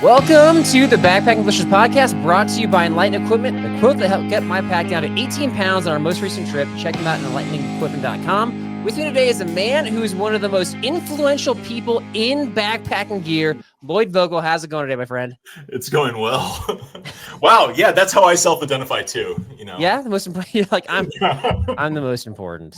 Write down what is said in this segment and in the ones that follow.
Welcome to the Backpacking Gliciers podcast, brought to you by Enlighten Equipment, the quote that helped get my pack down to 18 pounds on our most recent trip. Check them out at enlighteningequipment.com. With me today is a man who is one of the most influential people in backpacking gear, Lloyd Vogel. How's it going today, my friend? It's going well. Wow, yeah, that's how I self-identify too. You know. Yeah, the most important. You're like I'm the most important.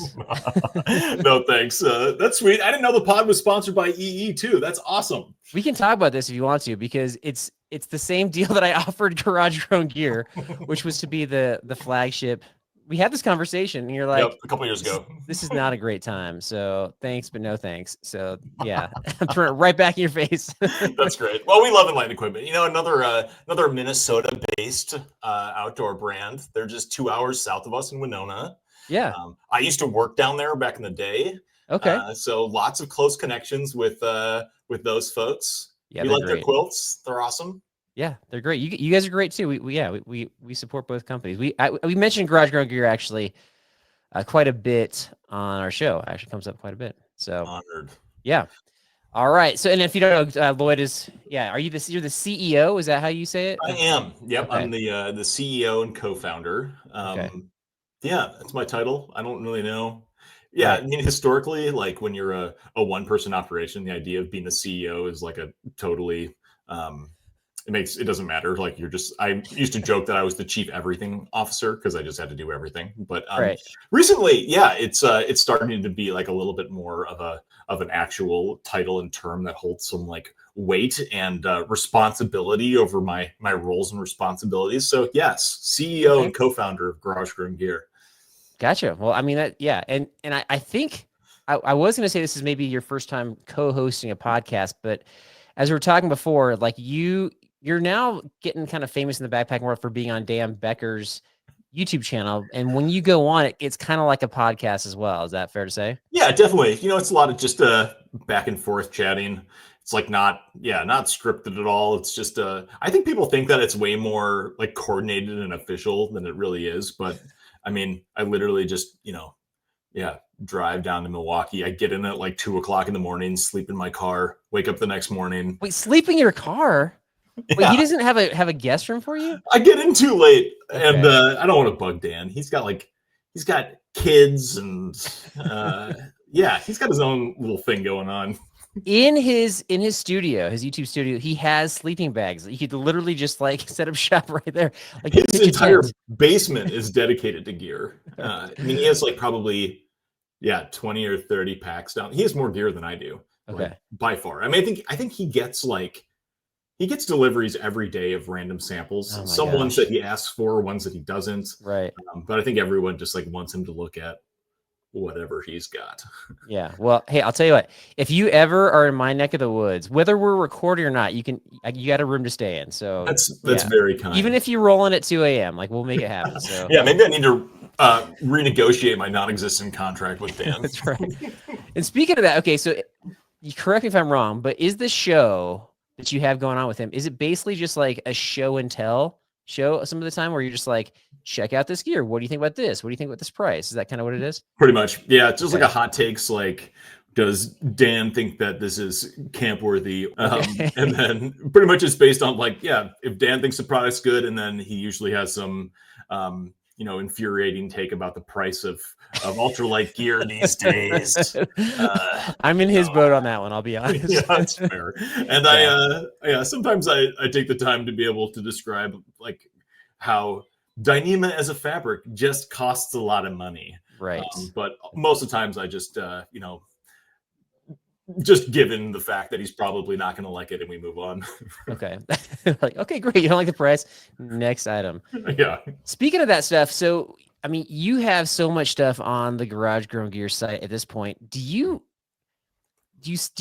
No, thanks. That's sweet. I didn't know the pod was sponsored by EE too. That's awesome. We can talk about this if you want to, because it's the same deal that I offered Garage Grown Gear, which was to be the flagship. We had this conversation, and you're like, yep, a couple years ago. This is not a great time. So thanks, but no thanks. So yeah, I'm throwing it right back in your face. That's great. Well, we love Enlighten Equipment. You know, another Minnesota-based outdoor brand. They're just 2 hours south of us in Winona. Yeah. I used to work down there back in the day. Okay. So lots of close connections with those folks. Yeah, we like their quilts. They're awesome. Yeah, they're great. You guys are great too. We support both companies. We mentioned Garage Grown Gear actually quite a bit on our show. Actually comes up quite a bit. So honored. Yeah. All right. So, and if you don't know, Lloyd is, are you you're the CEO? Is that how you say it? I am. Yep. Okay. I'm the CEO and co-founder. Okay. Yeah, that's my title. I don't really know. Yeah, Right. I mean, historically, like when you're a one-person operation, the idea of being a CEO is like a totally it doesn't matter. Like I used to joke that I was the chief everything officer because I just had to do everything. But Right. recently, yeah, it's starting to be like a little bit more of an actual title and term that holds some like weight and responsibility over my roles and responsibilities. So yes, CEO and co-founder of Garage Grown Gear. Gotcha. Well, I mean and I think I was going to say this is maybe your first time co-hosting a podcast, but as we were talking before, like you're now getting kind of famous in the backpacking world for being on Dan Becker's YouTube channel. And when you go on it, it's kind of like a podcast as well. Is that fair to say? Yeah, definitely. You know, it's a lot of just back and forth chatting. It's like not scripted at all. It's just I think people think that it's way more like coordinated and official than it really is. But I mean, I literally just, drive down to Milwaukee. I get in at like 2:00 in the morning, sleep in my car, wake up the next morning. Wait, sleep in your car? Yeah. Wait, he doesn't have a guest room for you? I get in too late, Okay. and I don't want to bug Dan. He's got kids, and he's got his own little thing going on. In his studio, his YouTube studio, he has sleeping bags. You could literally just like set up shop right there. Like his entire basement is dedicated to gear. I mean, he has like probably 20 or 30 packs down. He has more gear than I do. Okay. Like, by far. I mean, I think he gets deliveries every day of random samples. Some ones that he asks for, ones that he doesn't. Right. But I think everyone just like wants him to look at whatever he's got. Yeah. Well, hey, I'll tell you what, if you ever are in my neck of the woods, whether we're recording or not, you got a room to stay in. So that's very kind. Even if you roll in at 2 a.m., like we'll make it happen. So yeah, maybe I need to renegotiate my non-existent contract with Dan. That's right. And speaking of that, okay, so you correct me if I'm wrong, but is the show that you have going on with him, is it basically just like a show and tell show some of the time where you're just like, check out this gear, what do you think about this, what do you think about this price? Is that kind of what it is? Pretty much. Yeah, it's just like a hot takes, like, does Dan think that this is camp worthy? And then pretty much it's based on like, if Dan thinks the product's good, and then he usually has some infuriating take about the price of ultralight gear these days. I'm in his boat on that one, I'll be honest. Yeah, that's fair. And sometimes I take the time to be able to describe like how Dyneema as a fabric just costs a lot of money. Right. But most of the times I just just given the fact that he's probably not going to like it, and we move on. Okay. Like, okay, great. You don't like the price. Next item. Yeah. Speaking of that stuff, so, I mean, you have so much stuff on the Garage Grown Gear site at this point. Do you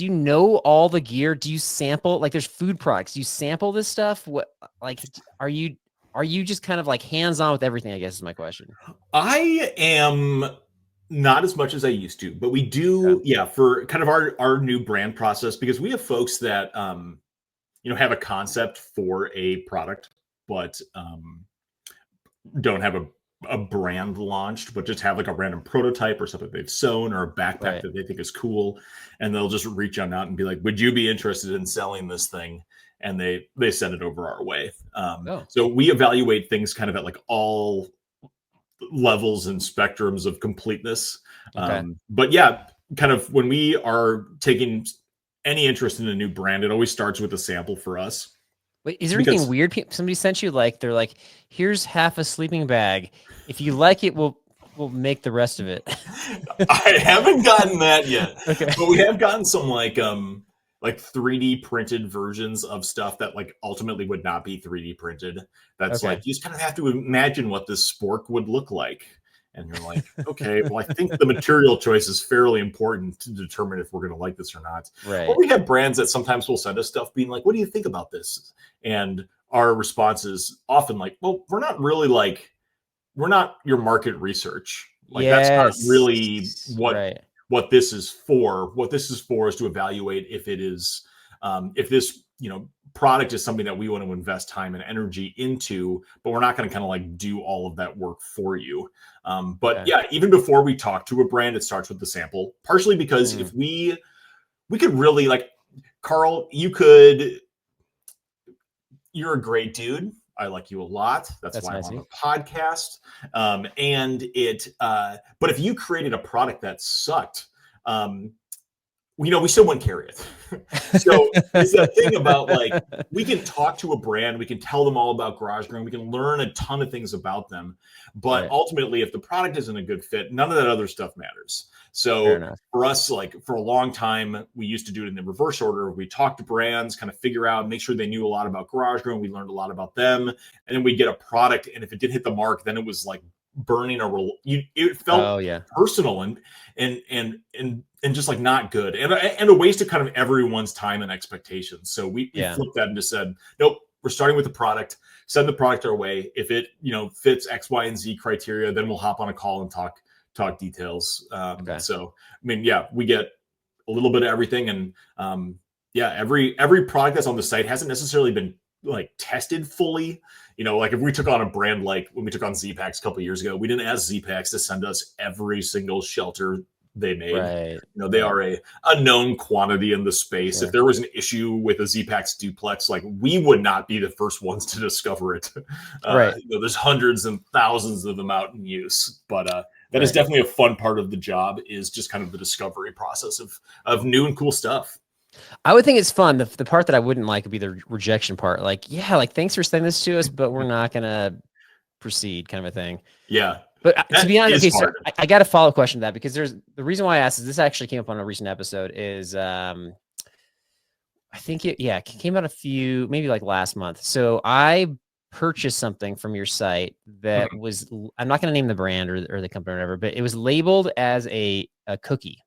know all the gear? Do you sample, like there's food products? Do you sample this stuff? What, like, are you just kind of like hands-on with everything, I guess is my question. I am not as much as I used to, but we do, for kind of our new brand process, because we have folks that, have a concept for a product, but don't have a brand launched, but just have like a random prototype or something they've sewn or a backpack that they think is cool. And they'll just reach on out and be like, would you be interested in selling this thing? and they send it over our way. Oh, So we evaluate things kind of at like all levels and spectrums of completeness. okay. But yeah, kind of when we are taking any interest in a new brand, it always starts with a sample for us. Wait, is there anything Because weird somebody sent you? Like they're like, here's half a sleeping bag. If you like it, we'll make the rest of it. I haven't gotten that yet, Okay. but we have gotten some like 3D printed versions of stuff that like ultimately would not be 3D printed. That's Okay. like you just kind of have to imagine what this spork would look like. And you're like, okay, well, I think the material choice is fairly important to determine if we're going to like this or not. Right. Or we have brands that sometimes will send us stuff being like, what do you think about this? And our response is often like, well, we're not your market research. Like that's not really Yes. what Right. what this is for. What this is for is to evaluate if it is if this product is something that we want to invest time and energy into, but we're not going to kind of like do all of that work for you. But Okay. yeah, even before we talk to a brand, it starts with the sample. Partially because Mm. if we could really like Carl, you're a great dude. I like you a lot. That's why nice I'm of on you. the podcast. But if you created a product that sucked, we still wouldn't carry it. So it's that thing about like, we can talk to a brand, we can tell them all about garage growing, we can learn a ton of things about them. But Right. ultimately, if the product isn't a good fit, none of that other stuff matters. Fair So enough. for us, like for a long time, we used to do it in the reverse order. We talk to brands, kind of figure out, make sure they knew a lot about garage growing. We learned a lot about them. And then we get a product. And if it did hit the mark, then it was like burning it felt Oh yeah. personal and just like not good and a waste of kind of everyone's time and expectations. So we Yeah. flipped that and just said, nope, we're starting with the product, send the product our way. If it fits X, Y, and Z criteria, then we'll hop on a call and talk details. Okay. So I mean, yeah, we get a little bit of everything. And yeah, every product that's on the site hasn't necessarily been like tested fully. Like if we took on a brand, like when we took on Z-Packs a couple of years ago, we didn't ask Z-Packs to send us every single shelter they made. Right. They Right. are a known quantity in the space. Sure. If there was an issue with a Z-Packs duplex, like we would not be the first ones to discover it. Right. There's hundreds and thousands of them out in use, but that is Right. definitely a fun part of the job, is just kind of the discovery process of new and cool stuff. I would think it's fun. The part that I wouldn't like would be the rejection part. Like, yeah, like thanks for sending this to us, but we're not gonna proceed, kind of a thing. Yeah, But to that be honest, is okay, so hard. I got a follow-up question to that, because there's the reason why I asked is this actually came up on a recent episode. Is I think it came out maybe like last month. So I purchased something from your site that Mhm. was, I'm not going to name the brand or the company or whatever, but it was labeled as a cookie,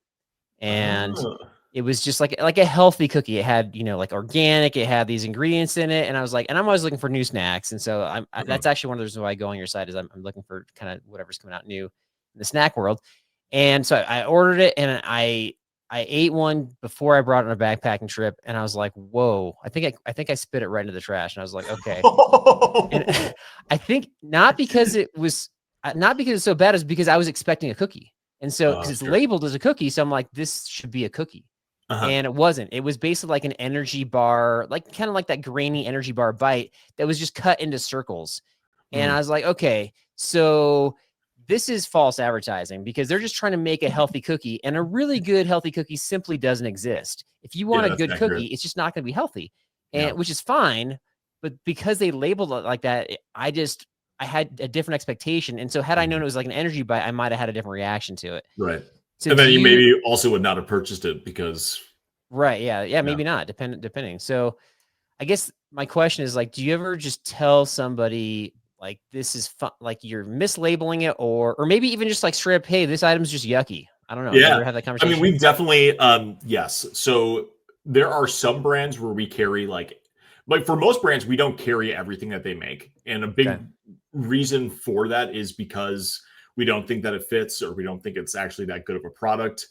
and Oh. it was just like a healthy cookie. It had, like organic, it had these ingredients in it. And I was like, and I'm always looking for new snacks. And so Mhm. that's actually one of the reasons why I go on your site, is I'm looking for kind of whatever's coming out new in the snack world. And so I ordered it, and I ate one before I brought it on a backpacking trip. And I was like, whoa, I think I spit it right into the trash. And I was like, okay. And I think not because it's so bad, is because I was expecting a cookie. And so, because it's Sure. labeled as a cookie, so I'm like, this should be a cookie. Uh-huh. And it wasn't. It was basically like an energy bar, like kind of like that grainy energy bar bite that was just cut into circles. And I Mm. was like, okay, so this is false advertising, because they're just trying to make a healthy cookie, and a really good healthy cookie simply doesn't exist. If you Yeah, want a that's good cookie, accurate. it's just not going to be healthy, Yeah. and which is fine. But because they labeled it like that, I had a different expectation. And so had I known Mhm. it was like an energy bite, I might have had a different reaction to it. Right. So And do then you you, maybe also would not have purchased it because right. Yeah. Yeah. yeah. Maybe not, depending. So I guess my question is, like, do you ever just tell somebody like, this is fun, like you're mislabeling it, or maybe even just like straight up, hey, this item's just yucky. I don't know. Have you Yeah. ever had that I mean, conversation? we've definitely yes. So there are some brands where we carry like for most brands, we don't carry everything that they make. And a Okay. big reason for that is because we don't think that it fits, or we don't think it's actually that good of a product.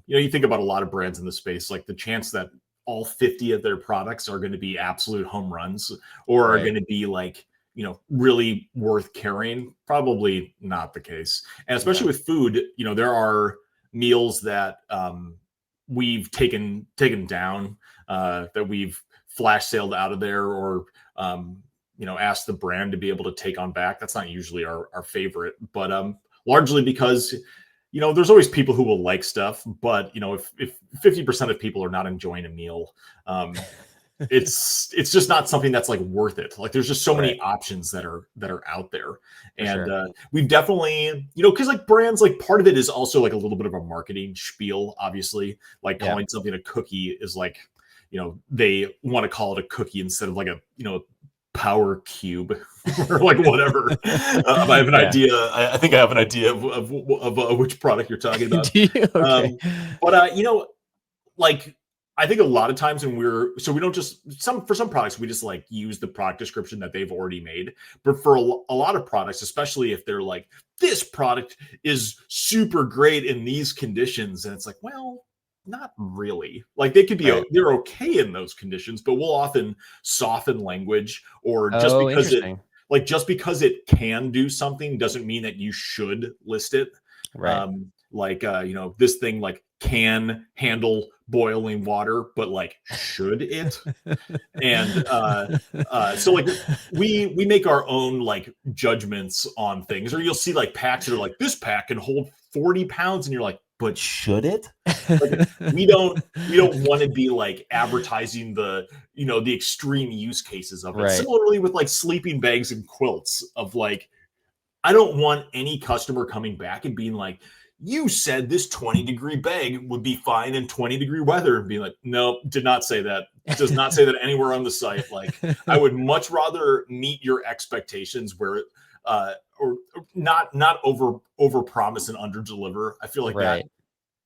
You think about a lot of brands in the space, like the chance that all 50 of their products are going to be absolute home runs, or are Right. going to be like, really worth carrying, probably not the case. And especially Okay. with food, there are meals that we've taken down, that we've flash saled out of there or, ask the brand to be able to take on back. That's not usually our favorite, but largely because, there's always people who will like stuff, but if 50% of people are not enjoying a meal, it's just not something that's like worth it. Like there's just so many options that are out there. And we've definitely, because like brands, like part of it is also like a little bit of a marketing spiel, obviously. Like calling something a cookie is like, they want to call it a cookie instead of like a, power cube or like whatever. I have an idea. I think I have an idea of which product you're talking about. Okay. Like I think a lot of times when we don't just for some products, we just like use the product description that they've already made. But for a lot of products, especially if they're like, this product is super great in these conditions. And it's like, well, not really. Like they could be, they're okay in those conditions, but we'll often soften language or just because it can do something doesn't mean that you should list it. This thing like can handle boiling water, but like should it? And so like we make our own like judgments on things, or you'll see like packs that are like, this pack can hold 40 pounds, and you're like, but should it? Like, we don't want to be like advertising the the extreme use cases of it. Similarly with like sleeping bags and quilts, of like, I don't want any customer coming back and being like, you said this 20-degree bag would be fine in 20-degree weather, and being like, no, did not say that. It does not say that anywhere on the site. Like, I would much rather meet your expectations where or not over promise and under deliver. I feel like that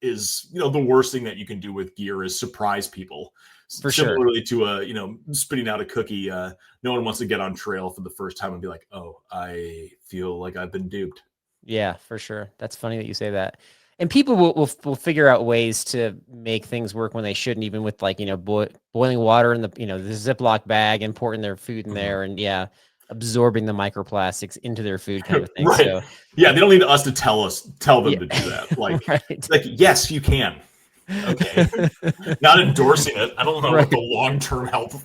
is the worst thing that you can do with gear is surprise people. Similarly to spitting out a cookie, no one wants to get on trail for the first time and be like, oh, I feel like I've been duped. Yeah, for sure. That's funny that you say that. And people will figure out ways to make things work when they shouldn't, even with like, boiling water in the, the Ziploc bag and pouring their food in there and absorbing the microplastics into their food kind of thing. Right. So yeah, they don't need us to tell them to do that. Like, like, yes, you can. Okay. Not endorsing it. I don't know what the long-term health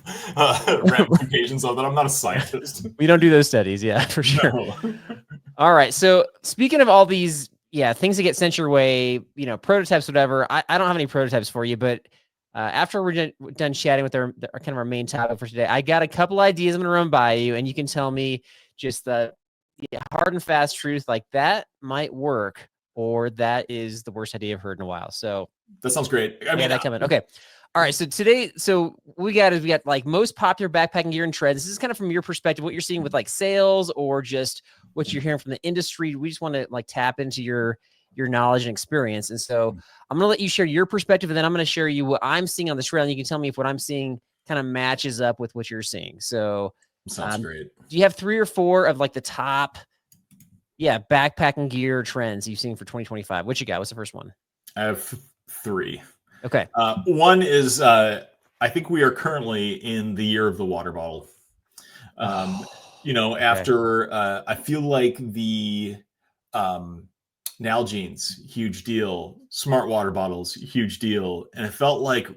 ramifications of that. I'm not a scientist. We don't do those studies. Yeah, for sure. No. All right. So speaking of all these, things that get sent your way, prototypes, whatever. I don't have any prototypes for you, but after we're done chatting with our kind of our main topic for today, I got a couple ideas I'm going to run by you, and you can tell me just the hard and fast truth, like that might work, or that is the worst idea I've heard in a while. So that sounds great. I mean, that coming. Okay. All right. So today, we got like most popular backpacking gear and trends. This is kind of from your perspective, what you're seeing with like sales or just what you're hearing from the industry. We just want to like tap into your knowledge and experience. And so I'm going to let you share your perspective, and then I'm going to share you what I'm seeing on the trail. And you can tell me if what I'm seeing kind of matches up with what you're seeing. So sounds great. Do you have 3 or 4 of like the top, backpacking gear trends you've seen for 2025? What you got? What's the first one? I have 3. Okay. One is, I think we are currently in the year of the water bottle. After, I feel like the Nalgene's, huge deal. Smart water bottles, huge deal. And it felt like,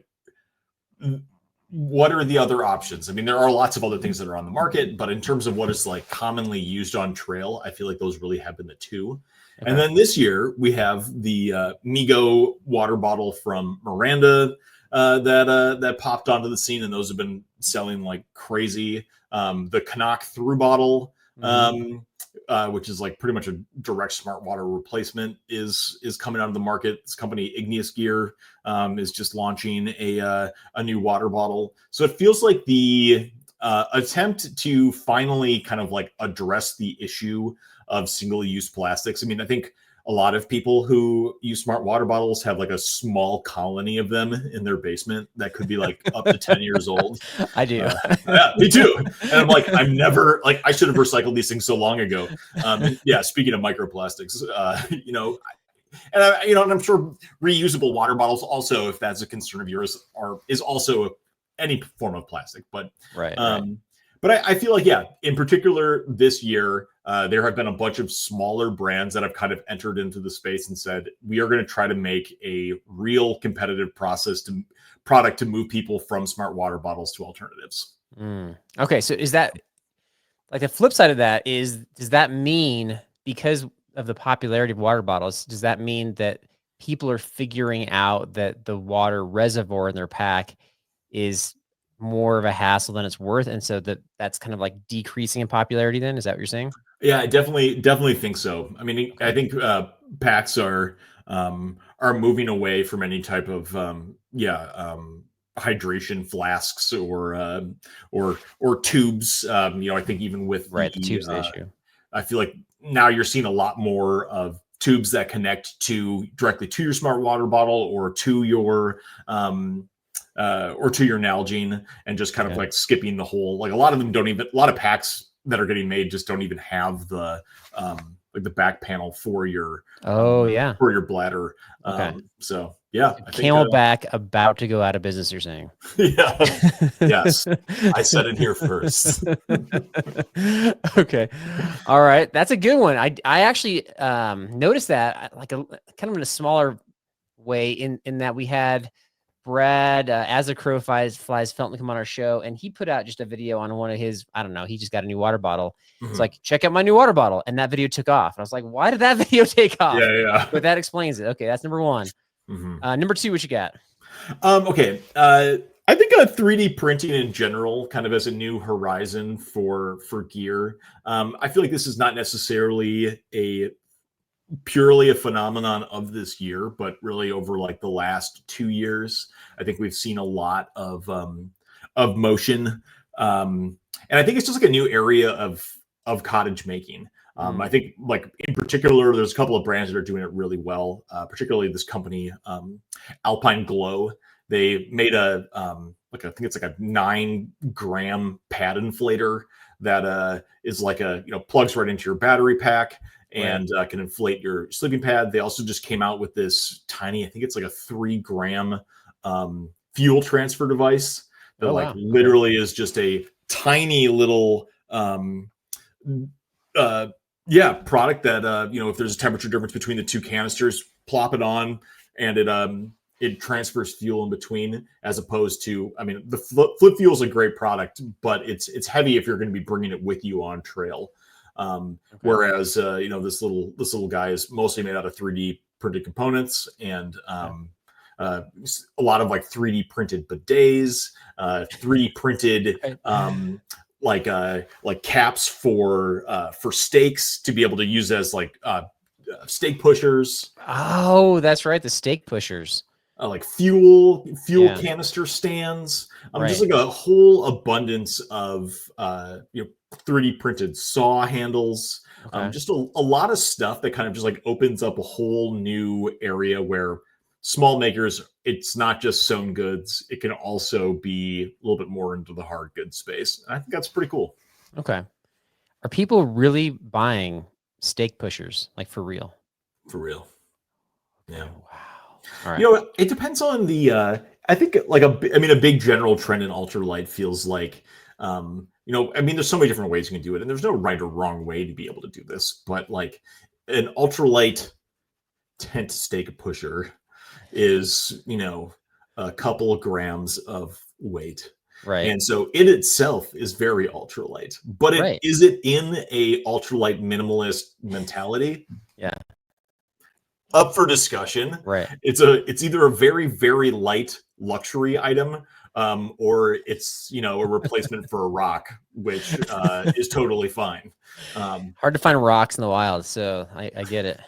what are the other options? I mean, there are lots of other things that are on the market, but in terms of what is like commonly used on trail, I feel like those really have been the 2. Okay. And then this year we have the Migo water bottle from Miranda that popped onto the scene, and those have been selling like crazy. The Canuck through bottle, which is like pretty much a direct smart water replacement, is coming out of the market. This company Igneous Gear is just launching a new water bottle. So it feels like the attempt to finally kind of like address the issue of single-use plastics. I mean, I think a lot of people who use smart water bottles have like a small colony of them in their basement that could be like up to 10 years old. I do. Yeah, me too. And I'm like, I should have recycled these things so long ago. Speaking of microplastics, and I'm sure reusable water bottles also, if that's a concern of yours, is also any form of plastic. But right. But I feel like, in particular this year, there have been a bunch of smaller brands that have kind of entered into the space and said, we are going to try to make a real competitive process to product to move people from smart water bottles to alternatives. Okay, so is that like the flip side of that is, does that mean because of the popularity of water bottles, does that mean that people are figuring out that the water reservoir in their pack is more of a hassle than it's worth, and so that's kind of like decreasing in popularity then? Is that what you're saying? Yeah, I definitely think so. I mean, I Okay. think packs are moving away from any type of hydration flasks or tubes. I think even with Right, the tube's the the issue. I feel like now you're seeing a lot more of tubes that connect to directly to your smart water bottle or to your Nalgene, and just kind of Okay. like skipping the whole, like a lot of them don't even, a lot of packs that are getting made just don't even have the like the back panel for your Oh, yeah. bladder. Okay. So yeah, So I think Camelback about to go out of business, you're saying? yeah, yes, I said it here first. Okay. All right. That's a good one. I actually noticed that like a kind of in a smaller way in that we had Brad as a crow flies Felton come on our show, and he put out just a video on one of his, I don't know, he just got a new water bottle. It's Mhm. like, check out my new water bottle. And that video took off. And I was like, why did that video take off? Yeah. But that explains it. Okay, that's number one. Mhm. Number two, what you got? Okay. I think 3D printing in general, kind of as a new horizon for gear. I feel like this is not necessarily purely a phenomenon of this year, but really over like the last 2 years, I think we've seen a lot of motion, and I think it's just like a new area of cottage making. I think, like in particular, there's a couple of brands that are doing it really well. Particularly this company, Alpine Glow. They made like I think it's like a 9-gram pad inflator that is like plugs right into your battery pack and can inflate your sleeping pad. They also just came out with this tiny, I think it's like a 3-gram fuel transfer device that Oh, like wow. Okay. literally is just a tiny little product that if there's a temperature difference between the two canisters, plop it on, and it transfers fuel in between, as opposed to, I mean, the flip fuel is a great product, but it's heavy if you're going to be bringing it with you on trail. Okay. Whereas this little guy is mostly made out of 3D printed components, and a lot of like 3D printed bidets, 3D printed like caps for steaks to be able to use as like steak pushers. Oh, that's right. The steak pushers. Like fuel Yeah. canister stands. Just Right. like a whole abundance of 3D printed saw handles. Okay. Just a lot of stuff that kind of just like opens up a whole new area where small makers, it's not just sewn goods, it can also be a little bit more into the hard goods space. And I think that's pretty cool. Okay. Are people really buying steak pushers, like for real? For real. Okay. Yeah. Wow. All right. It depends on the I think like a big general trend in ultralight feels like there's so many different ways you can do it, and there's no right or wrong way to be able to do this, but like an ultralight tent stake pusher is a couple of grams of weight, Right. and so it itself is very ultralight, but Right. is it in a ultralight minimalist mentality? Yeah. Up for discussion. Right. It's either a very, very light luxury item, or it's a replacement for a rock, which is totally fine. Hard to find rocks in the wild, so I get it.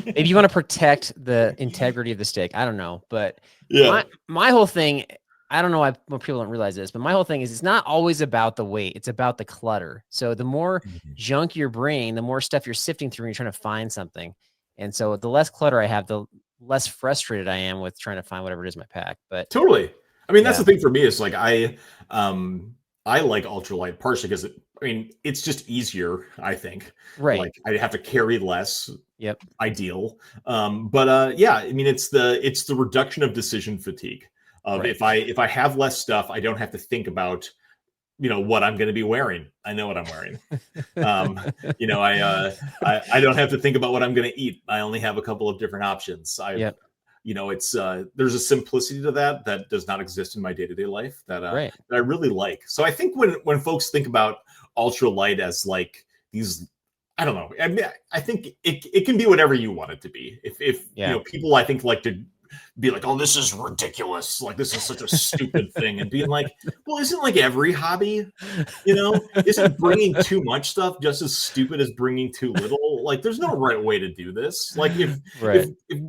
Maybe you want to protect the integrity of the steak. I don't know, but Yeah. my whole thing, I don't know why more people don't realize this, but my whole thing is it's not always about the weight. It's about the clutter. So the more junk you're bringing, the more stuff you're sifting through and you're trying to find something. And so the less clutter I have, the less frustrated I am with trying to find whatever it is in my pack. But Totally. I mean, that's yeah, the thing for me is like I like ultralight partially because it's just easier, I think. right. Like I have to carry less, Yep. ideal. But yeah, I mean it's the reduction of decision fatigue of Right. if I have less stuff, I don't have to think about what I'm going to be wearing. I know what I'm wearing. I don't have to think about what I'm going to eat. I only have a couple of different options. Yep. it's there's a simplicity to that does not exist in my day-to-day life that Right. that I really like. So I think when folks think about ultralight as like these, I don't know. I mean, I think it can be whatever you want it to be. If people I think like to be like, oh, this is ridiculous, like this is such a stupid thing, and being like, well, isn't like every hobby, isn't bringing too much stuff just as stupid as bringing too little? Like, there's no right way to do this. Like, if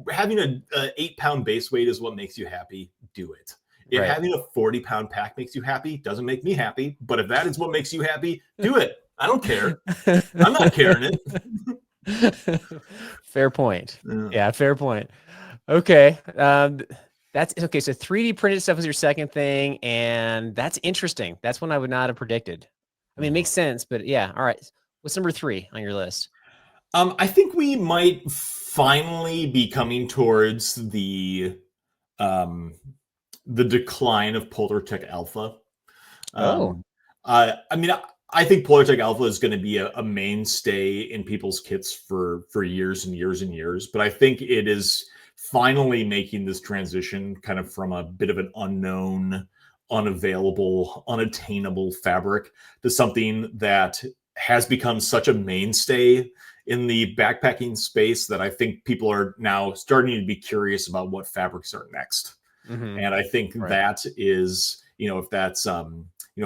having a 8-pound base weight is what makes you happy, do it. If having a 40-pound pack makes you happy, doesn't make me happy. But if that is what makes you happy, do it. I don't care. I'm not carrying it. Fair point. Yeah, fair point. Okay. That's okay. So 3D printed stuff was your second thing, and that's interesting. That's one I would not have predicted. I mean, it makes sense, but yeah. All right. What's number 3 on your list? I think we might finally be coming towards the decline of Polartec Alpha. I mean, I think Polartec Alpha is going to be a mainstay in people's kits for years and years and years, but I think it is finally making this transition kind of from a bit of an unknown, unavailable, unattainable fabric to something that has become such a mainstay in the backpacking space that I think people are now starting to be curious about what fabrics are next. And I think that is, if that's,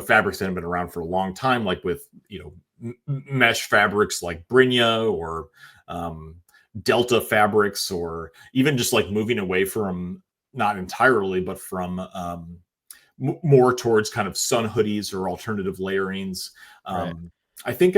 fabrics that have been around for a long time, like with, mesh fabrics like Brynja or Delta fabrics, or even just like moving away from, not entirely, but from more towards kind of sun hoodies or alternative layerings. I think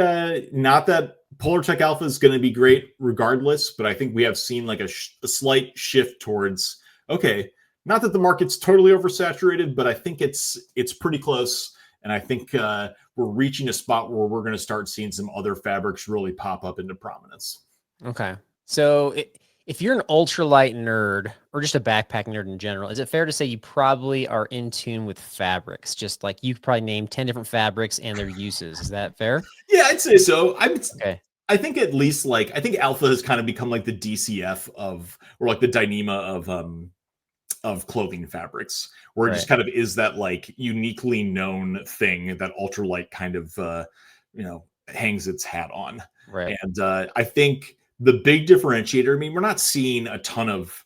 not that Polartec Alpha is going to be great regardless, but I think we have seen like a slight shift towards, okay, not that the market's totally oversaturated, but I think it's pretty close. And I think we're reaching a spot where we're going to start seeing some other fabrics really pop up into prominence. Okay. So if you're an ultralight nerd or just a backpack nerd in general, is it fair to say you probably are in tune with fabrics? Just like you probably named 10 different fabrics and their uses. Is that fair? Yeah, I'd say so. I think at least I think Alpha has kind of become like the DCF or like the Dyneema of clothing fabrics, where it just kind of is that like uniquely known thing that ultralight kind of hangs its hat on. And I think the big differentiator, I mean, we're not seeing a ton of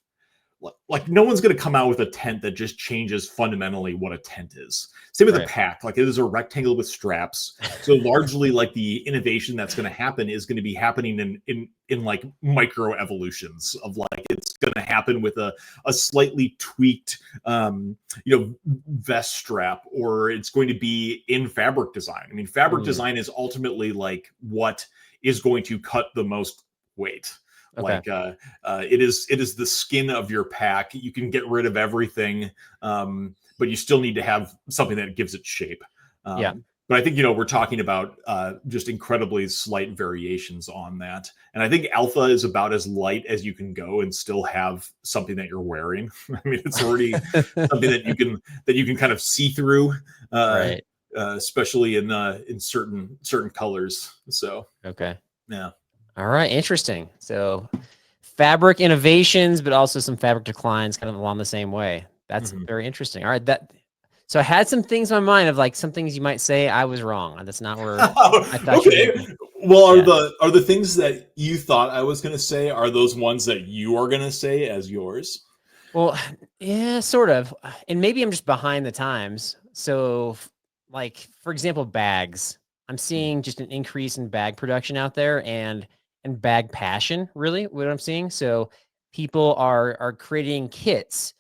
like no one's going to come out with a tent that just changes fundamentally what a tent is. Same with a pack. Like, it is a rectangle with straps. So largely like the innovation that's going to happen is going to be happening in like micro evolutions of like, it's going to happen with a slightly tweaked, vest strap, or it's going to be in fabric design. I mean, fabric design is ultimately like what is going to cut the most weight. Like it is the skin of your pack. You can get rid of everything, but you still need to have something that gives it shape. But I think, we're talking about just incredibly slight variations on that. And I think Alpha is about as light as you can go and still have something that you're wearing. I mean, it's already something that you can kind of see through, especially in certain colors. So yeah. All right, interesting. So fabric innovations, but also some fabric declines kind of along the same way. That's very interesting. All right, so I had some things in my mind of like some things you might say I was wrong. That's not where I thought you were. Well, are the things that you thought I was going to say, are those ones that you are going to say as yours? Well, yeah, sort of. And maybe I'm just behind the times. So like, for example, bags. I'm seeing just an increase in bag production out there and bag passion, really, what I'm seeing. So people are creating kits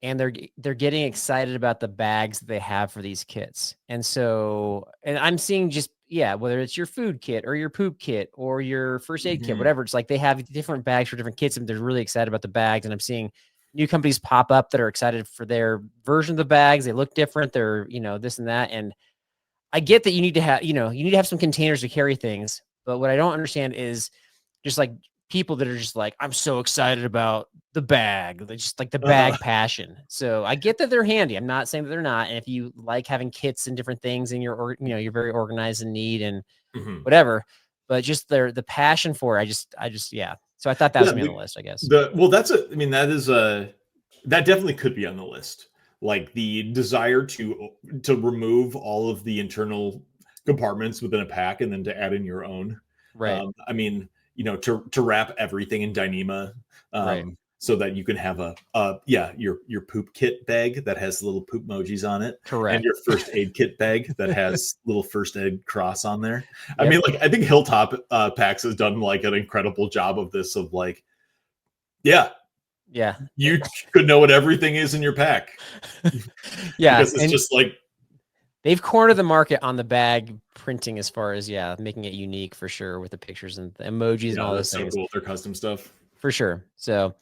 and they're getting excited about the bags that they have for these kits. And so, and I'm seeing just, whether it's your food kit or your poop kit or your first aid kit, whatever, it's like they have different bags for different kits and they're really excited about the bags. And I'm seeing new companies pop up that are excited for their version of the bags. They look different. They're, this and that. And I get that you need to have some containers to carry things. But what I don't understand is just like people that are just like, I'm so excited about the bag. They're just like the bag passion. So I get that they're handy. I'm not saying that they're not. And if you like having kits and different things and you're very organized and neat and whatever, but just the passion for it, I just, So I thought that was gonna be on the list, I guess. That definitely could be on the list. Like the desire to remove all of the internal compartments within a pack and then to add in your own. Right. To wrap everything in Dyneema, Right. so that you can have your poop kit bag that has little poop emojis on it, Correct. and your first aid kit bag that has little first aid cross on there. Yep. I mean, like I think Hilltop Packs has done like an incredible job of this. Of like, yeah, you could know what everything is in your pack. Yeah, because it's just like they've cornered the market on the bag printing as far as making it unique for sure with the pictures and the emojis and all those things. So cool with their custom stuff. For sure. So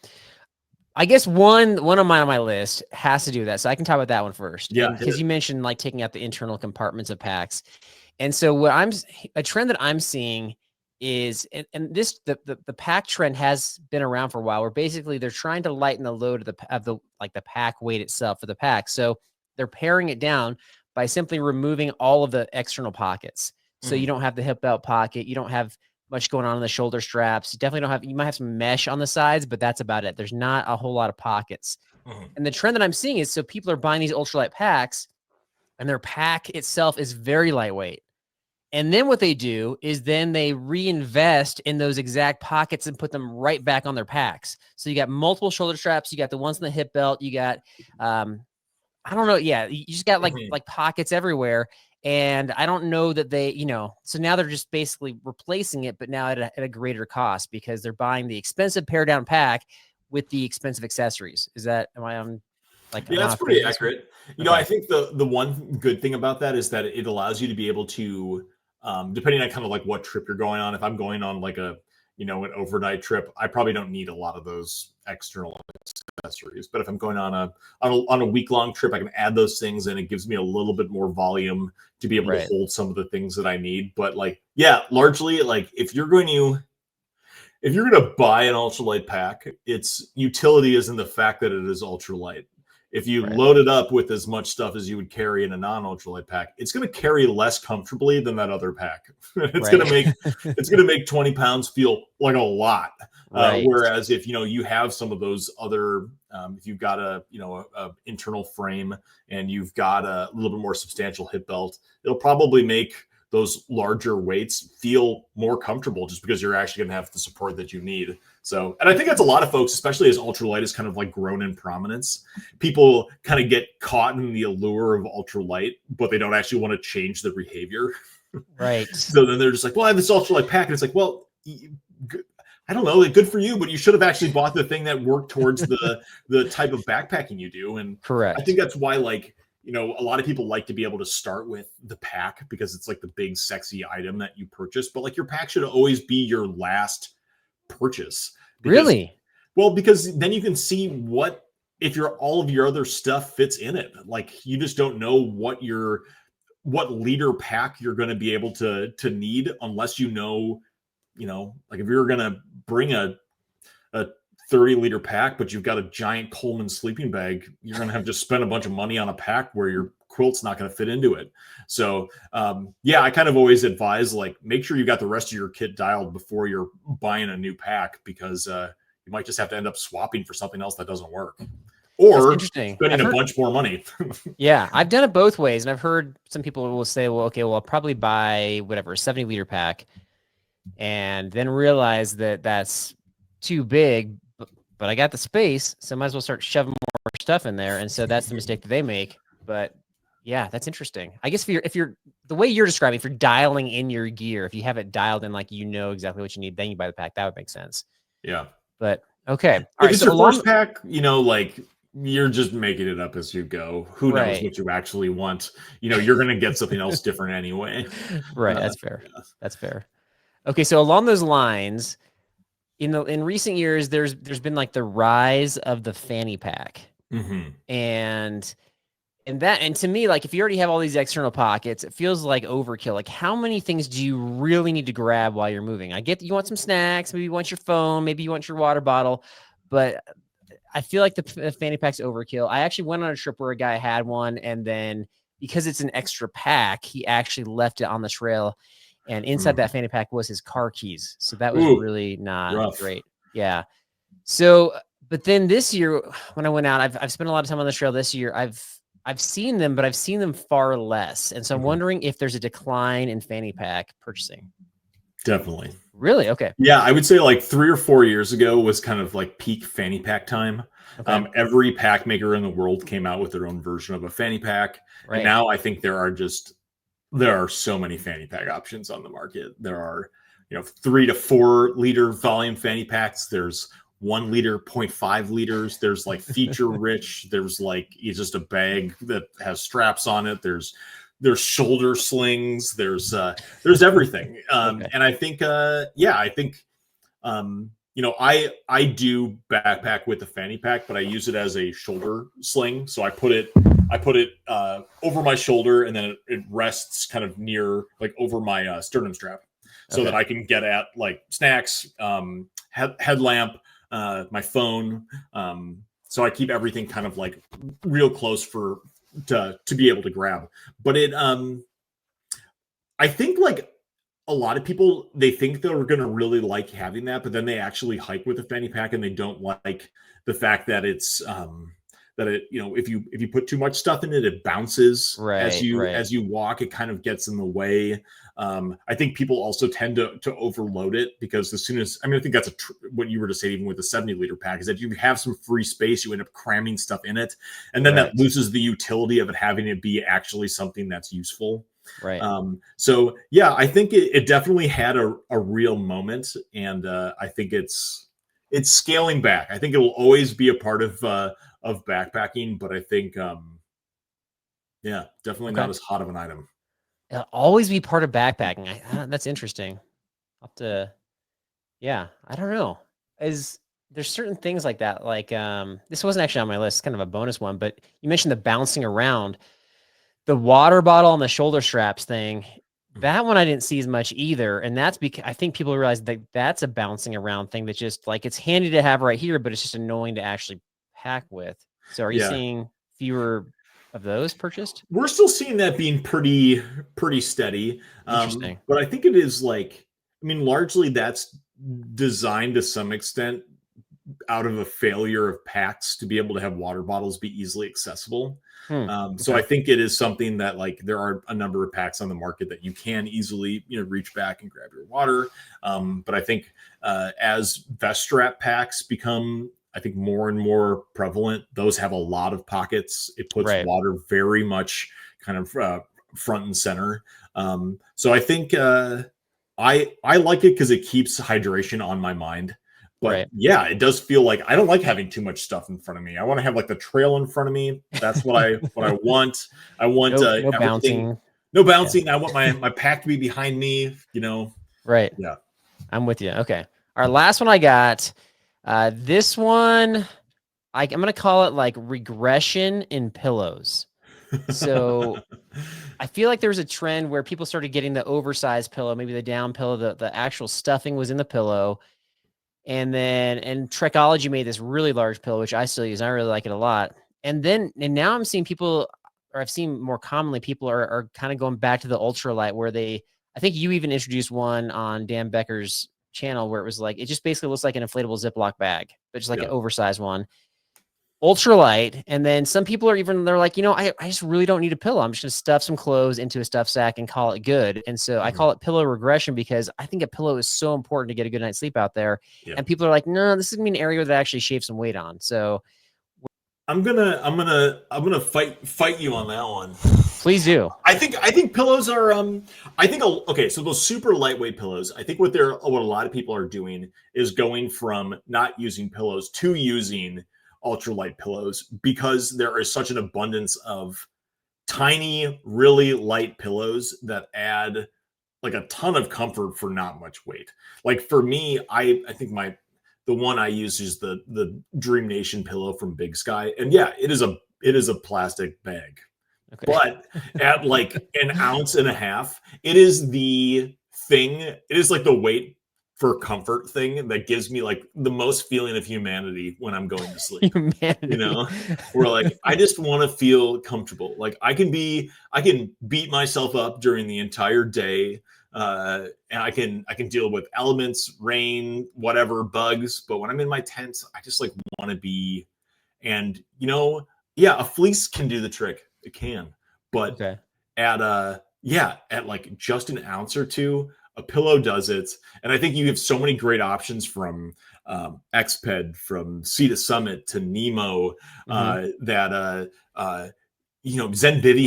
I guess one of mine on my list has to do with that. So I can talk about that one first. Yeah. Because you mentioned like taking out the internal compartments of packs. And so a trend that I'm seeing is, and this, the pack trend has been around for a while, where basically they're trying to lighten the load of the pack weight itself for the pack. So they're paring it down by simply removing all of the external pockets. So you don't have the hip belt pocket. You don't have much going on in the shoulder straps. You definitely don't have, you might have some mesh on the sides, but that's about it. There's not a whole lot of pockets. And the trend that I'm seeing is, so people are buying these ultralight packs and their pack itself is very lightweight. And then what they do is then they reinvest in those exact pockets and put them right back on their packs. So you got multiple shoulder straps. You got the ones in the hip belt. You got, I don't know. Yeah. You just got like pockets everywhere. And I don't know that they, so now they're just basically replacing it, but now at a greater cost, because they're buying the expensive pair down pack with the expensive accessories. Am I on like? Yeah, that's pretty accurate. I think the one good thing about that is that it allows you to be able to, depending on kind of like what trip you're going on. If I'm going on like an overnight trip, I probably don't need a lot of those external accessories. But if I'm going on a week-long trip, I can add those things, and it gives me a little bit more volume to be able to hold some of the things that I need. But largely, like if you're going to buy an ultralight pack, its utility is in the fact that it is ultralight. If you load it up with as much stuff as you would carry in a non-ultralight pack, it's going to carry less comfortably than that other pack. It's going to make 20 pounds feel like a lot. Whereas if you have some of those other, if you've got a internal frame and you've got a little bit more substantial hip belt, it'll probably make those larger weights feel more comfortable, just because you're actually going to have the support that you need. So, and I think that's a lot of folks, especially as ultralight has kind of like grown in prominence, people kind of get caught in the allure of ultralight, but they don't actually want to change their behavior. Right. So then they're just like, well, I have this ultralight pack. And it's like, well, I don't know, good for you, but you should have actually bought the thing that worked towards the type of backpacking you do. And correct. I think that's why, a lot of people like to be able to start with the pack, because it's like the big sexy item that you purchase, but your pack should always be your last purchase. Really? Well, because then you can see if all of your other stuff fits in it. Like, you just don't know what liter pack you're going to be able to need, unless if you're going to bring a 30-liter pack, but you've got a giant Coleman sleeping bag, you're going to have to spend a bunch of money on a pack where your quilt's not going to fit into it. So, I kind of always advise, make sure you got the rest of your kit dialed before you're buying a new pack, because you might just have to end up swapping for something else that doesn't work. Or spending a bunch more money. Yeah, I've done it both ways. And I've heard some people will say, well, okay, well, I'll probably buy whatever, a 70-liter pack, and then realize that that's too big, but I got the space, so I might as well start shoving more stuff in there. And so that's the mistake that they make. But yeah, that's interesting. I guess if you're the way you're describing, if you're dialing in your gear, if you have it dialed in, exactly what you need, then you buy the pack. That would make sense. Yeah. But okay. All right. So your first pack, you're just making it up as you go. Who knows what you actually want? You're going to get something else different anyway. Right. That's fair. Yeah. That's fair. Okay. So along those lines, in recent years, there's been the rise of the fanny pack. And to me, if you already have all these external pockets, it feels like overkill. How many things do you really need to grab while you're moving? I get that you want some snacks, maybe you want your phone, maybe you want your water bottle, but I feel like the fanny pack's overkill. I actually went on a trip where a guy had one, and then because it's an extra pack, he actually left it on the trail, and inside that fanny pack was his car keys. So that was really not great. Yeah. So, but then this year when I went out, I've spent a lot of time on the trail this year. I've seen them, but I've seen them far less. And so I'm wondering if there's a decline in fanny pack purchasing. Definitely. Really? Okay. Yeah, I would say like 3 or 4 years ago was kind of like peak fanny pack time. Okay. Every pack maker in the world came out with their own version of a fanny pack. Right. And now I think there are so many fanny pack options on the market. There are, 3 to 4 liter volume fanny packs. There's 1 liter, 0.5 liters. There's like feature rich. There's like it's just a bag that has straps on it. There's shoulder slings. There's everything. Okay. And I think, I do backpack with the fanny pack, but I use it as a shoulder sling. So I put it over my shoulder, and then it rests kind of near, like, over my sternum strap, so that I can get at like snacks, headlamp, my phone. So I keep everything kind of like real close to be able to grab. But I think like a lot of people, they think they're going to really like having that, but then they actually hike with a fanny pack and they don't like the fact that it's that it, if you put too much stuff in it, it bounces as you walk. It kind of gets in the way. I think people also tend to overload it, because as soon as, I think that's what you were to say, even with the 70 liter pack, is that you have some free space, you end up cramming stuff in it, and then that loses the utility of it having it be actually something that's useful. Right. So yeah, I think it definitely had a real moment, and I think it's scaling back. I think it will always be a part of backpacking, but I think definitely not as hot of an item. It'll always be part of backpacking. That's interesting. I'll have to, I don't know. There's certain things like that. Like, this wasn't actually on my list, kind of a bonus one, but you mentioned the bouncing around. The water bottle and the shoulder straps thing, that one I didn't see as much either. And that's because I think people realize that that's a bouncing around thing that just, like, it's handy to have right here, but it's just annoying to actually pack with. So are you seeing fewer of those purchased? We're still seeing that being pretty steady. Interesting. But I think it is like, largely that's designed to some extent out of a failure of packs to be able to have water bottles be easily accessible. So I think it is something that, like, there are a number of packs on the market that you can easily, reach back and grab your water. But I think as vest strap packs become, I think, more and more prevalent, those have a lot of pockets. It puts water very much kind of front and center. So I think I like it because it keeps hydration on my mind. But yeah, it does feel like I don't like having too much stuff in front of me. I want to have like the trail in front of me. That's what I want. I want no bouncing. No bouncing. I want my pack to be behind me, Right. Yeah. I'm with you. Okay. Our last one I got. This one, I'm going to call it like regression in pillows. So I feel like there was a trend where people started getting the oversized pillow, maybe the down pillow, the actual stuffing was in the pillow. And Trekology made this really large pillow, which I still use. I really like it a lot. And now I'm seeing people, or I've seen more commonly, people are kind of going back to the ultralight, where I think you even introduced one on Dan Becker's channel, where it was like, it just basically looks like an inflatable Ziploc bag, but just like an oversized one. Ultralight. And then some people they're like, I just really don't need a pillow. I'm just going to stuff some clothes into a stuff sack and call it good. And so I call it pillow regression, because I think a pillow is so important to get a good night's sleep out there. Yeah. And people are like, no, this is gonna be an area that I actually shave some weight on. So I'm gonna fight you on that one. Please do. I think pillows are so those super lightweight pillows, I think what a lot of people are doing is going from not using pillows to using ultralight pillows, because there is such an abundance of tiny, really light pillows that add like a ton of comfort for not much weight. Like for me, I think the one I use is the Dream Nation pillow from Big Sky, and yeah, it is a plastic bag, but at like an ounce and a half, it is the thing. It is like the weight for comfort thing that gives me like the most feeling of humanity when I'm going to sleep. Humanity. You know, where like I just want to feel comfortable. Like I can beat myself up during the entire day, and I can deal with elements, rain, whatever, bugs. But when I'm in my tent, I just like want to be. And yeah, a fleece can do the trick. It can, but Okay. at like just an ounce or two, a pillow does it. And I think you have so many great options from Xped, from Sea to Summit to Nemo, Zenbivy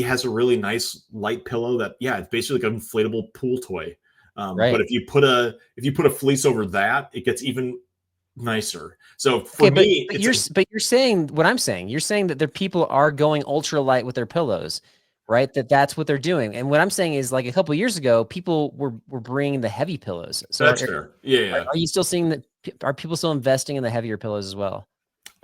has a really nice light pillow that, it's basically like an inflatable pool toy. Right. But if you put a fleece over that, it gets even nicer. So for me, but you're saying what I'm saying. You're saying that people are going ultralight with their pillows, right? That's what they're doing. And what I'm saying is, like, a couple of years ago, people were bringing the heavy pillows. So that's fair. Yeah. Are you still seeing that? Are people still investing in the heavier pillows as well?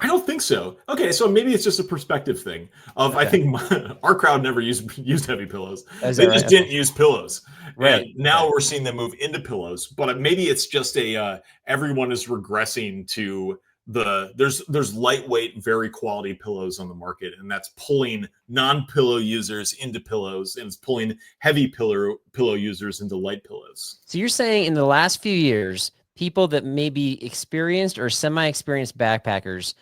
I don't think so. Okay, so maybe it's just a perspective thing. I think our crowd never used heavy pillows. They just didn't use pillows. Right. And now we're seeing them move into pillows. But maybe it's just everyone is regressing to there's lightweight, very quality pillows on the market, and that's pulling non-pillow users into pillows, and it's pulling heavy pillow users into light pillows. So you're saying in the last few years, people that may be experienced or semi-experienced backpackers,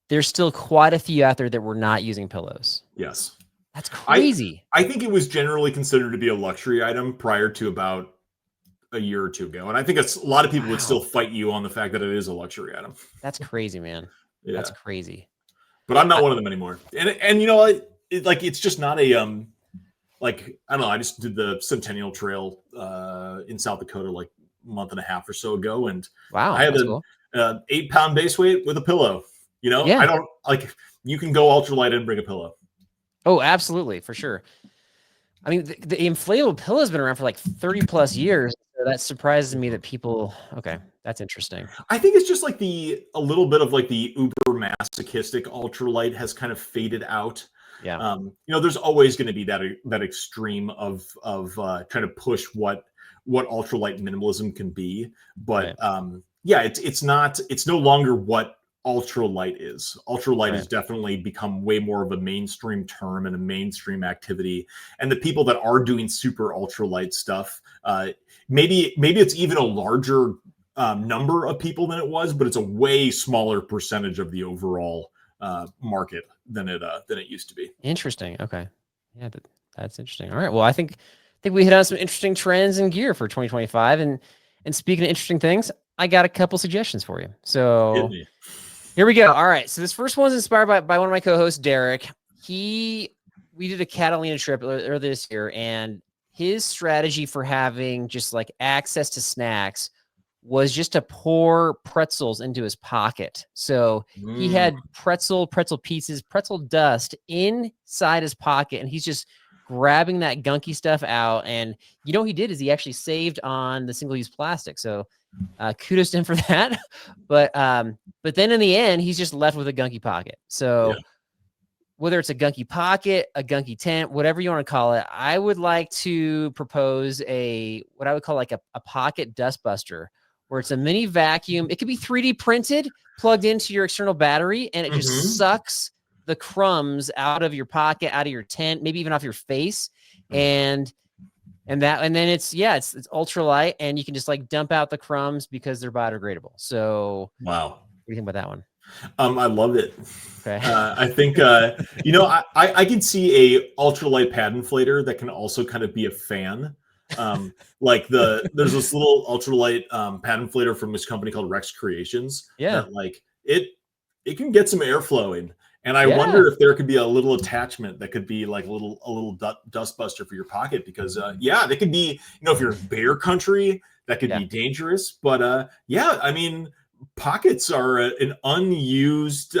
there's still quite a few out there that were not using pillows. Yes. That's crazy. I think it was generally considered to be a luxury item prior to about a year or two ago. And I think a lot of people would still fight you on the fact that it is a luxury item. That's crazy, man. Yeah. That's crazy. But I'm not one of them anymore. And you know what? It's just not a like, I don't know. I just did the Centennial Trail in South Dakota like a month and a half or so ago, and I had an 8-pound base weight with a pillow. I don't like. You can go ultralight and bring a pillow. Oh, absolutely, for sure. I mean, the inflatable pillow has been around for like 30 plus years. So that surprises me that people. Okay, that's interesting. I think it's just like a little bit of like the uber masochistic ultralight has kind of faded out. Yeah. There's always going to be that extreme of trying to push what ultralight minimalism can be, but it's no longer what ultralight is. Ultralight has definitely become way more of a mainstream term and a mainstream activity. And the people that are doing super ultralight stuff, maybe it's even a larger number of people than it was, but it's a way smaller percentage of the overall market than it used to be. Interesting. Okay. Yeah, that's interesting. All right. Well, I think we hit on some interesting trends in gear for 2025. And speaking of interesting things, I got a couple suggestions for you. So here we go. All right. So this first one's inspired by one of my co-hosts, Derek. We did a Catalina trip earlier this year, and his strategy for having just like access to snacks was just to pour pretzels into his pocket. So he had pretzel pieces, pretzel dust inside his pocket, and he's just grabbing that gunky stuff out. And what he did is he actually saved on the single-use plastic. So kudos to him for that. But then in the end, he's just left with a gunky pocket. So whether it's a gunky pocket, a gunky tent, whatever you want to call it, I would like to propose what I would call like a pocket dust buster, where it's a mini vacuum. It could be 3D printed, plugged into your external battery, and it just sucks the crumbs out of your pocket, out of your tent, maybe even off your face. And then it's ultralight, and you can just like dump out the crumbs because they're biodegradable. So wow. What do you think about that one? I love it. Okay. I think I can see a ultralight pad inflator that can also kind of be a fan. Like there's this little ultralight pad inflator from this company called Rex Creations. Yeah. That like it can get some air flowing. And I wonder if there could be a little attachment that could be like a little dust buster for your pocket, because they could be, if you're in bear country, that could be dangerous. But I mean, pockets are an unused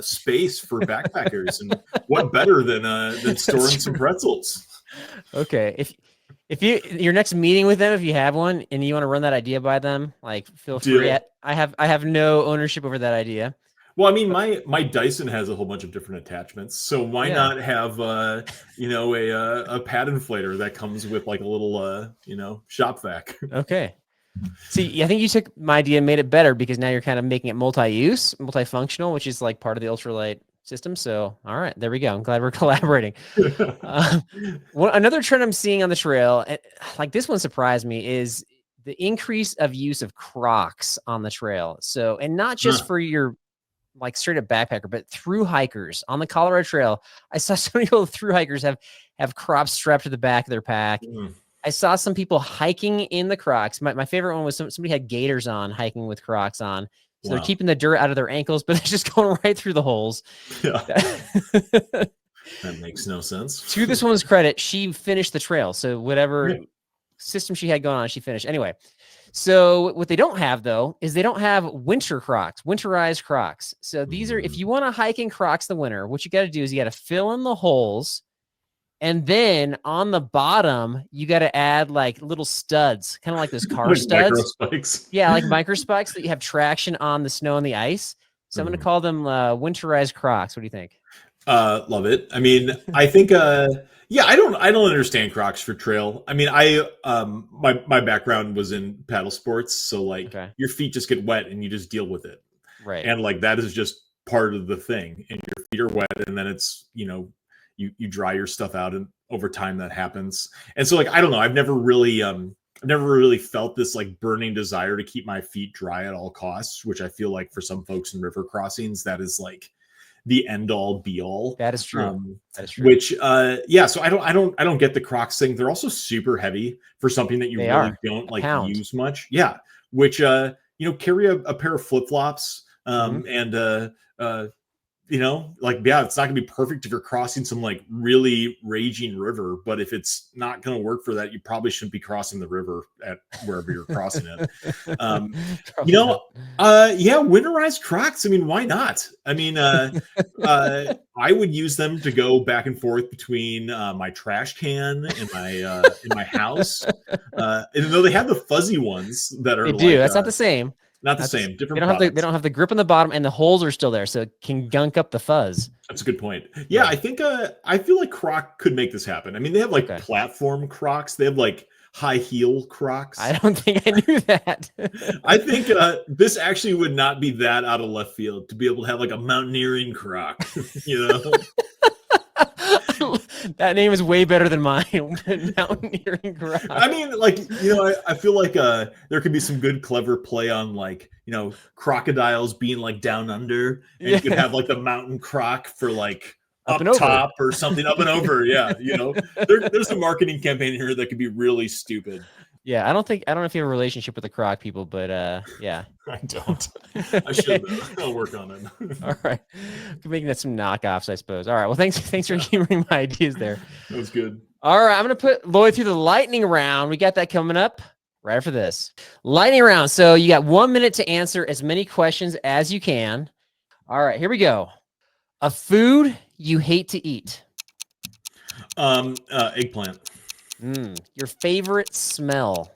space for backpackers, and what better than storing some pretzels? Okay, if your next meeting with them, if you have one, and you want to run that idea by them, like, feel free. I have no ownership over that idea. Well, I mean, my Dyson has a whole bunch of different attachments, so why not have a pad inflator that comes with like a little shop vac? Okay. See, I think you took my idea and made it better because now you're kind of making it multi-use, multifunctional, which is like part of the ultralight system. So, all right, there we go. I'm glad we're collaborating. Another trend I'm seeing on the trail, and like this one surprised me, is the increase of use of Crocs on the trail. So, and not just for your like straight up backpacker, but through hikers on the Colorado Trail. I saw so many people through hikers have Crocs strapped to the back of their pack. I saw some people hiking in the Crocs. My favorite one was somebody had gaiters on, hiking with Crocs on. So they're keeping the dirt out of their ankles, but they're just going right through the holes. Yeah. That makes no sense. To this woman's credit, she finished the trail. So whatever system she had going on, she finished. Anyway, so what they don't have, though, is they don't have winter Crocs, winterized Crocs. So these are, if you want to hike in Crocs in the winter, what you got to do is you got to fill in the holes. And then on the bottom, you got to add like little studs, kind of like those car like studs. Micro spikes. Yeah, like micro spikes that you have traction on the snow and the ice. So I'm going to call them winterized Crocs. What do you think? Love it. I mean, I think yeah, I don't understand Crocs for trail. I mean, my background was in paddle sports, so like your feet just get wet and you just deal with it. Right. And like that is just part of the thing. And your feet are wet and then it's, you know, you dry your stuff out and over time that happens. And so like I don't know, I've never really felt this like burning desire to keep my feet dry at all costs, which I feel like for some folks in river crossings that is like the end all be all. That is true. That is true. Which yeah, so I don't get the Crocs thing. They're also super heavy for something that you don't like use much. Yeah. Which you know, carry a pair of flip-flops and you know, like, yeah, it's not gonna be perfect if you're crossing some like really raging river, but if it's not gonna work for that, you probably shouldn't be crossing the river at wherever you're crossing it. You know, yeah, winterized Crocs. I mean, why not? I mean, I would use them to go back and forth between my trash can and my in my house. Even though they have the fuzzy ones that are they do. That's not the same. Not the same. Different. They don't have the grip on the bottom, and the holes are still there, so it can gunk up the fuzz. That's a good point. Yeah, I think I feel like Croc could make this happen. I mean, they have like platform Crocs. They have like high heel Crocs. I don't think I knew that. I think this actually would not be that out of left field to be able to have like a mountaineering Croc. You know. That name is way better than mine. Mountaineering Croc. I mean, like, you know, I feel like there could be some good, clever play on like, you know, crocodiles being like down under, and you could have like the mountain croc for like up top or something, up and over. Yeah, you know, there's a marketing campaign here that could be really stupid. Yeah, I don't know if you have a relationship with the Croc people, but yeah. I don't. I should though. I'll work on it. All right. Making that some knockoffs, I suppose. All right. Well, thanks for hearing my ideas there. That was good. All right. I'm gonna put Lloyd through the lightning round. We got that coming up right after this. Lightning round. So you got 1 minute to answer as many questions as you can. All right, here we go. A food you hate to eat. Eggplant. Your favorite smell.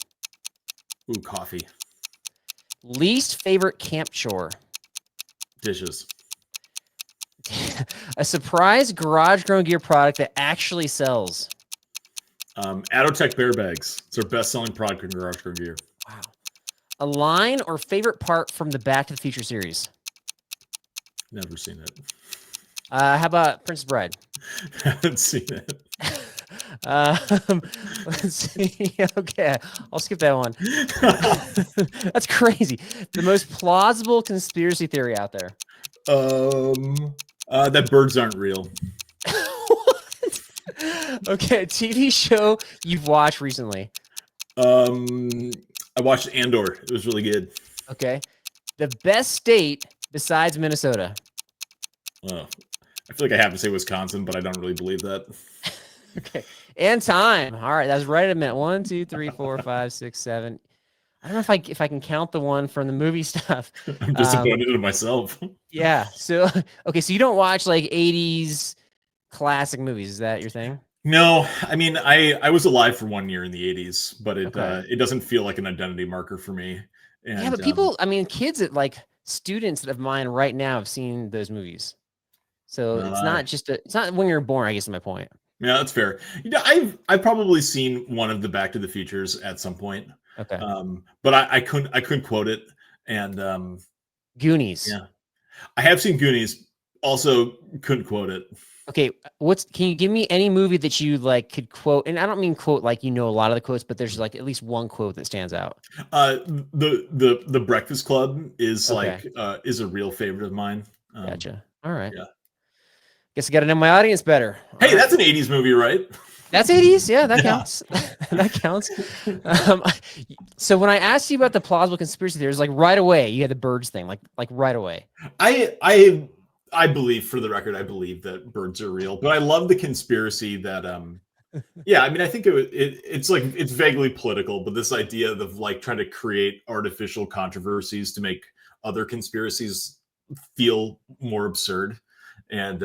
Ooh, coffee. Least favorite camp chore. Dishes. A surprise garage grown gear product that actually sells. Atotech bear bags. It's their best selling product in garage grown gear. Wow. A line or favorite part from the Back to the Future series. Never seen it. How about Princess Bride? Haven't seen it. Let's see. Okay, I'll skip that one. That's crazy. The most plausible conspiracy theory out there. That birds aren't real. Okay, a TV show you've watched recently. I watched Andor. It was really good. Okay. The best state besides Minnesota. Oh, I feel like I have to say Wisconsin, but I don't really believe that. Okay. And time. All right. That was right at a minute. 1, 2, 3, 4, 5, 6, 7. I don't know if I can count the one from the movie stuff. I'm disappointed in myself. Yeah. So, okay. So you don't watch like 80s classic movies. Is that your thing? No. I mean, I was alive for 1 year in the 80s, but it doesn't feel like an identity marker for me. And, yeah, but people, I mean, kids that like students of mine right now have seen those movies. So it's not just it's not when you're born, I guess is my point. Yeah, that's fair. You know, I've probably seen one of the Back to the Futures at some point. Okay. But I couldn't quote it. And Goonies. yeah, I have seen Goonies. Also, couldn't quote it. Okay, can you give me any movie that you like could quote? And I don't mean quote like a lot of the quotes, but there's like at least one quote that stands out. The Breakfast Club is Okay. is a real favorite of mine. Gotcha. All right. Yeah. Guess I got to know my audience better. Hey, that's an 80s movie, right? That's 80s. Yeah, that counts. That counts. So when I asked you about the plausible conspiracy theories, like right away, you had the birds thing, like right away. I believe, for the record, I believe that birds are real, but I love the conspiracy that yeah, I mean, I think it's like it's vaguely political, but this idea of like trying to create artificial controversies to make other conspiracies feel more absurd. And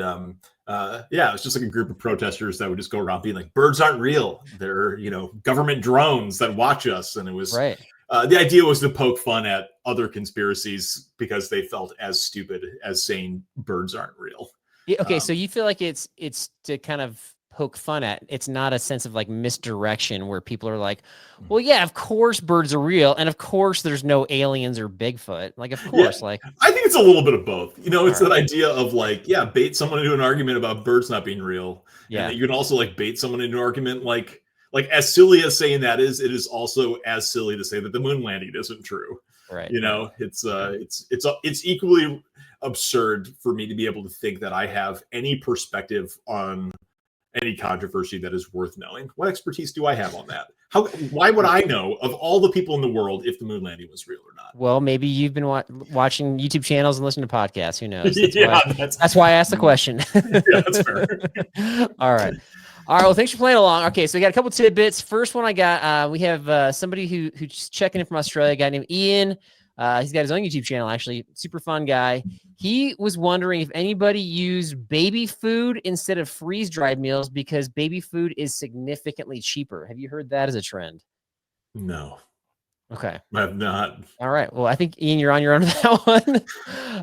yeah, it's just like a group of protesters that would just go around being like, birds aren't real. They're, government drones that watch us. And it was right. The idea was to poke fun at other conspiracies because they felt as stupid as saying birds aren't real. Yeah, okay, so you feel like it's to kind of poke fun at. It's not a sense of like misdirection where people are like, well, yeah, of course birds are real, and of course there's no aliens or Bigfoot. Like, of course, yeah, like I think it's a little bit of both. It's that idea of like, yeah, bait someone into an argument about birds not being real. Yeah. And you can also like bait someone into an argument like as silly as saying that is, it is also as silly to say that the moon landing isn't true. Right. It's equally absurd for me to be able to think that I have any perspective on any controversy that is worth knowing. What expertise do I have on that? Why would I know of all the people in the world if the moon landing was real or not? Well, maybe you've been watching YouTube channels and listening to podcasts. Who knows? That's why I asked the question. Yeah, that's fair. All right. Well, thanks for playing along. Okay, so we got a couple tidbits. First one I got, we have somebody who's checking in from Australia, a guy named Ian. He's got his own YouTube channel, actually. Super fun guy. He was wondering if anybody used baby food instead of freeze-dried meals because baby food is significantly cheaper. Have you heard that as a trend? No. Okay. I have not. All right. Well, I think, Ian, you're on your own with that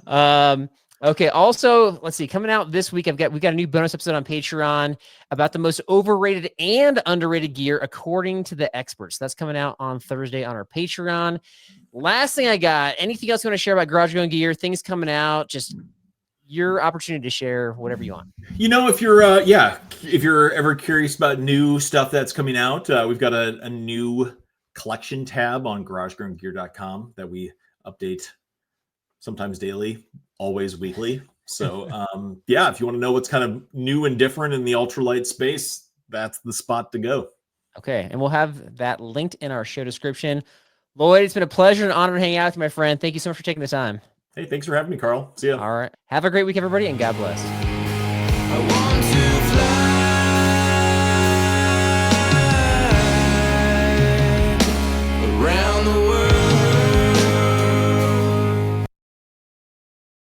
one. Okay. Also, let's see. Coming out this week, we got a new bonus episode on Patreon about the most overrated and underrated gear according to the experts. That's coming out on Thursday on our Patreon. Last thing I got. Anything else you want to share about garage going gear? Things coming out? Just your opportunity to share whatever you want. If you're ever curious about new stuff that's coming out, we've got a new collection tab on garagegrowngear.com that we update sometimes daily, always weekly. So if you want to know what's kind of new and different in the ultralight space, that's the spot to go. Okay. And we'll have that linked in our show description. Lloyd, it's been a pleasure and honor to hang out with you, my friend. Thank you so much for taking the time. Hey, thanks for having me, Carl. See ya. All right. Have a great week, everybody, and God bless. I want to fly.